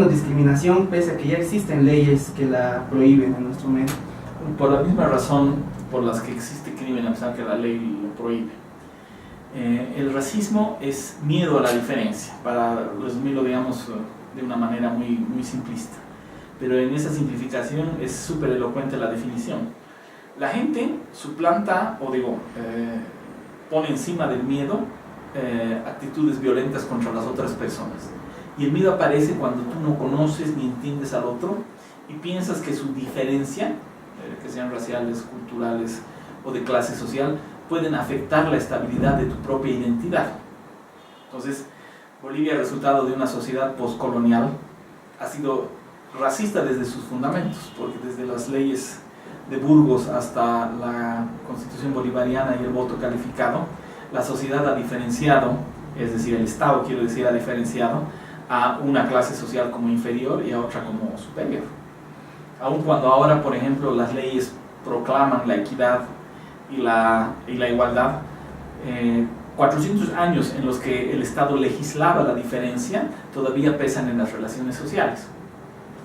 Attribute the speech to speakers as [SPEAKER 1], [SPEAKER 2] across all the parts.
[SPEAKER 1] habiendo discriminación pese a que ya existen leyes que la prohíben en nuestro medio?
[SPEAKER 2] Por la misma razón por las que existe crimen a pesar que la ley lo prohíbe. El racismo es miedo a la diferencia, para resumirlo, digamos, de una manera muy simplista. Pero en esa simplificación es súper elocuente la definición. La gente suplanta, pone encima del miedo actitudes violentas contra las otras personas. Y el miedo aparece cuando tú no conoces ni entiendes al otro y piensas que su diferencia, que sean raciales, culturales o de clase social, pueden afectar la estabilidad de tu propia identidad. Entonces, Bolivia, resultado de una sociedad postcolonial, ha sido racista desde sus fundamentos, porque desde las leyes de Burgos hasta la Constitución bolivariana y el voto calificado, la sociedad ha diferenciado, es decir, el Estado, quiero decir, ha diferenciado a una clase social como inferior y a otra como superior. Aun cuando ahora, por ejemplo, las leyes proclaman la equidad y la igualdad, 400 años en los que el Estado legislaba la diferencia todavía pesan en las relaciones sociales.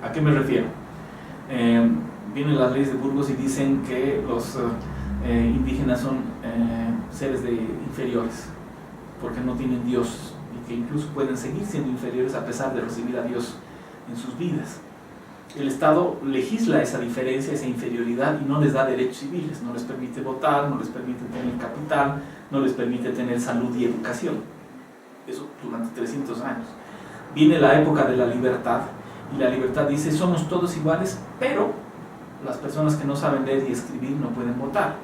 [SPEAKER 2] ¿A qué me refiero? Vienen las leyes de Burgos y dicen que los indígenas son seres inferiores porque no tienen Dios y que incluso pueden seguir siendo inferiores a pesar de recibir a Dios en sus vidas. El Estado legisla esa diferencia, esa inferioridad, y no les da derechos civiles, no les permite votar, no les permite tener capital, no les permite tener salud y educación. Eso durante 300 años. Viene la época de la libertad, y la libertad dice: somos todos iguales, pero las personas que no saben leer y escribir no pueden votar.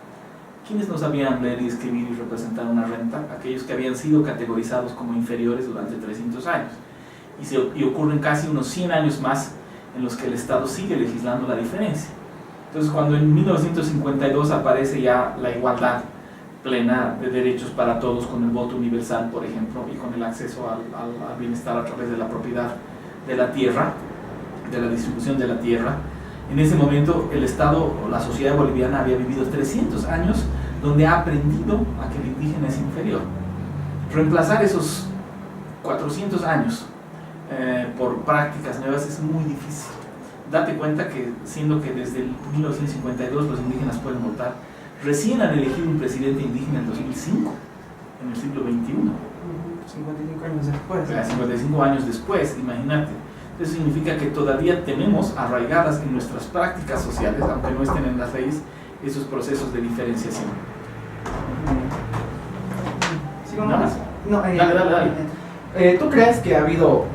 [SPEAKER 2] ¿Quiénes no sabían leer y escribir y representar una renta? Aquellos que habían sido categorizados como inferiores durante 300 años. Y ocurren casi unos 100 años más en los que el Estado sigue legislando la diferencia. Entonces, cuando en 1952 aparece ya la igualdad plena de derechos para todos, con el voto universal, por ejemplo, y con el acceso al bienestar a través de la propiedad de la tierra, de la distribución de la tierra, en ese momento el Estado o la sociedad boliviana había vivido 300 años donde ha aprendido a que el indígena es inferior. Reemplazar esos 400 años por prácticas nuevas es muy difícil. Date cuenta que, siendo que desde el 1952 los indígenas pueden votar, recién han elegido un presidente indígena en 2005, en el siglo XXI.
[SPEAKER 1] 55 años después.
[SPEAKER 2] 55 años después, imagínate. Eso significa que todavía tenemos arraigadas en nuestras prácticas sociales, aunque no estén en las leyes, esos procesos de diferenciación.
[SPEAKER 1] ¿Sigo
[SPEAKER 2] ¿No?
[SPEAKER 1] más? No,
[SPEAKER 2] dale.
[SPEAKER 1] ¿Tú crees que ha habido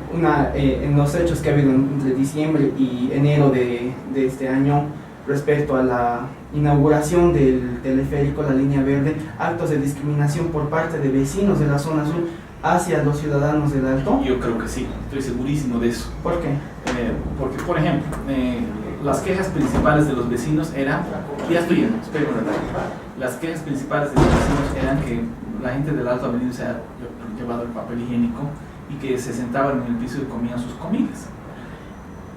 [SPEAKER 1] en los hechos que ha habido entre diciembre y enero de este año respecto a la inauguración del teleférico, la línea verde, actos de discriminación por parte de vecinos de la zona sur hacia los ciudadanos del Alto?
[SPEAKER 2] Yo creo que sí, estoy segurísimo de eso.
[SPEAKER 1] ¿Por qué?
[SPEAKER 2] Porque, por ejemplo, las quejas principales de los vecinos eran, ya estoy yendo, espera un detalle. Las quejas principales de los vecinos eran que la gente del Alto ha venido y se ha llevado el papel higiénico y que se sentaban en el piso y comían sus comidas.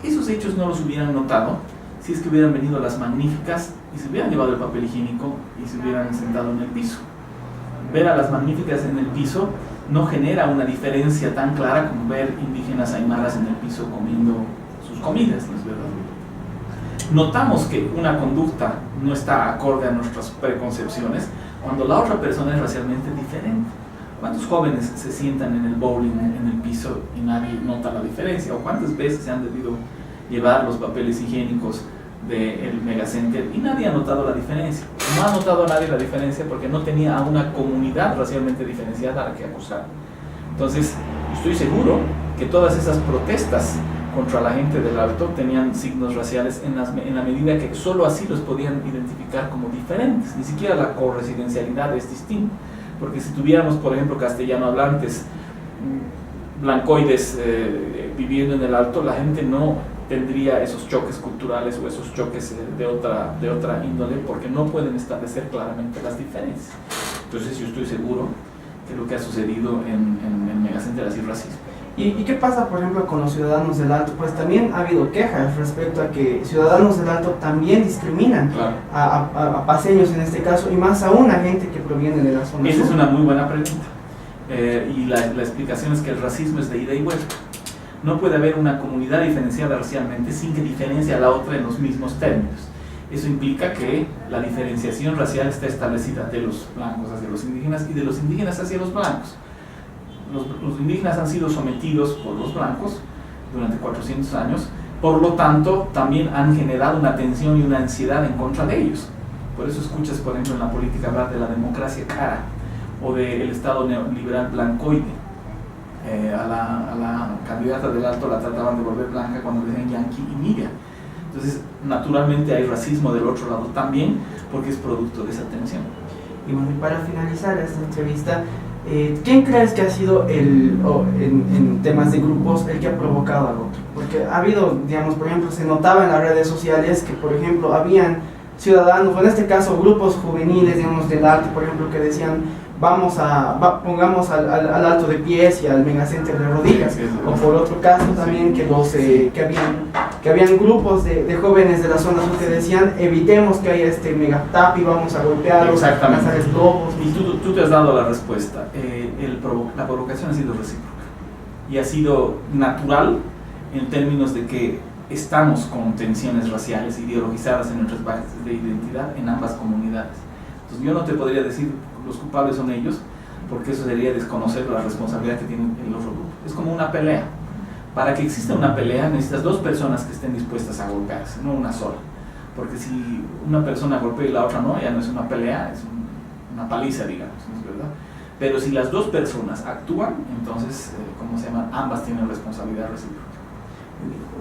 [SPEAKER 2] Esos hechos no los hubieran notado si es que hubieran venido las magníficas y se hubieran llevado el papel higiénico y se hubieran sentado en el piso. Ver a las magníficas en el piso no genera una diferencia tan clara como ver indígenas aymaras en el piso comiendo sus comidas, ¿no es verdad? Notamos que una conducta no está acorde a nuestras preconcepciones cuando la otra persona es racialmente diferente. ¿Cuántos jóvenes se sientan en el bowling, en el piso, y nadie nota la diferencia? ¿O cuántas veces se han debido llevar los papeles higiénicos del megacenter y nadie ha notado la diferencia? No ha notado nadie la diferencia porque no tenía a una comunidad racialmente diferenciada a la que acusar. Entonces, estoy seguro que todas esas protestas contra la gente del Alto tenían signos raciales en la medida que solo así los podían identificar como diferentes. Ni siquiera la corresidencialidad es distinta, porque si tuviéramos, por ejemplo, castellano hablantes blancoides viviendo en el Alto, la gente no tendría esos choques culturales o esos choques de otra índole, porque no pueden establecer claramente las diferencias. Entonces yo estoy seguro que lo que ha sucedido en Megacenter ha sido racismo.
[SPEAKER 1] ¿Y qué pasa, por ejemplo, con los ciudadanos del Alto? Pues también ha habido quejas respecto a que ciudadanos del Alto también discriminan, claro, a paseños en este caso, y más aún a gente que proviene de la zona.
[SPEAKER 2] Esa es una muy buena pregunta. Y la explicación es que el racismo es de ida y vuelta. No puede haber una comunidad diferenciada racialmente sin que diferencie a la otra en los mismos términos. Eso implica que la diferenciación racial está establecida de los blancos hacia los indígenas y de los indígenas hacia los blancos. Los indígenas han sido sometidos por los blancos durante 400 años, por lo tanto también han generado una tensión y una ansiedad en contra de ellos. Por eso escuchas, por ejemplo, en la política hablar de la democracia cara o del Estado neoliberal blancoide. A la candidata del Alto la trataban de volver blanca cuando le decían Yankee y Miriam. Entonces, naturalmente hay racismo del otro lado también, porque es producto de esa tensión.
[SPEAKER 1] Y bueno, para finalizar esta entrevista, ¿quién crees que ha sido en temas de grupos el que ha provocado al otro? Porque ha habido, digamos, por ejemplo, se notaba en las redes sociales que, por ejemplo, habían ciudadanos, o en este caso grupos juveniles, digamos, del arte, por ejemplo, que decían pongamos al Alto de pies y al Megacenter de rodillas, o por otro caso también que habían grupos de jóvenes de la zona sur que decían evitemos que haya este megatap y vamos a golpearlos, a lanzar globos.
[SPEAKER 2] Y tú te has dado la respuesta. La provocación ha sido recíproca y ha sido natural en términos de que estamos con tensiones raciales ideologizadas en nuestras bases de identidad en ambas comunidades. Entonces yo no te podría decir los culpables son ellos, porque eso sería desconocer la responsabilidad que tienen el otro grupo. Es como una pelea. Para que exista una pelea necesitas dos personas que estén dispuestas a golpearse, no una sola. Porque si una persona golpea y la otra no, ya no es una pelea, es una paliza, digamos, ¿no es verdad? Pero si las dos personas actúan, entonces, ¿cómo se llama? Ambas tienen responsabilidad recíproca.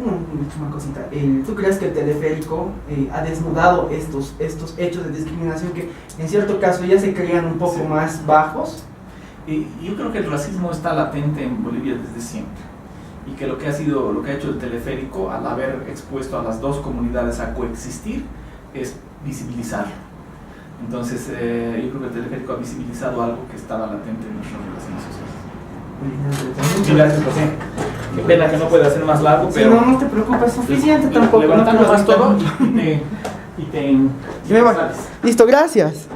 [SPEAKER 1] Una última cosita, ¿tú crees que el teleférico ha desnudado estos hechos de discriminación que en cierto caso ya se creían un poco más bajos?
[SPEAKER 2] Yo creo que el racismo está latente en Bolivia desde siempre y que lo que ha hecho el teleférico al haber expuesto a las dos comunidades a coexistir es visibilizarlo. Entonces yo creo que el teleférico ha visibilizado algo que estaba latente en nuestras relaciones sociales. Muchas gracias, José. Qué pena que no pueda ser más largo, pero...
[SPEAKER 1] Sí, no te preocupes, es suficiente tampoco.
[SPEAKER 2] Levantando más todo y te
[SPEAKER 1] Listo, gracias.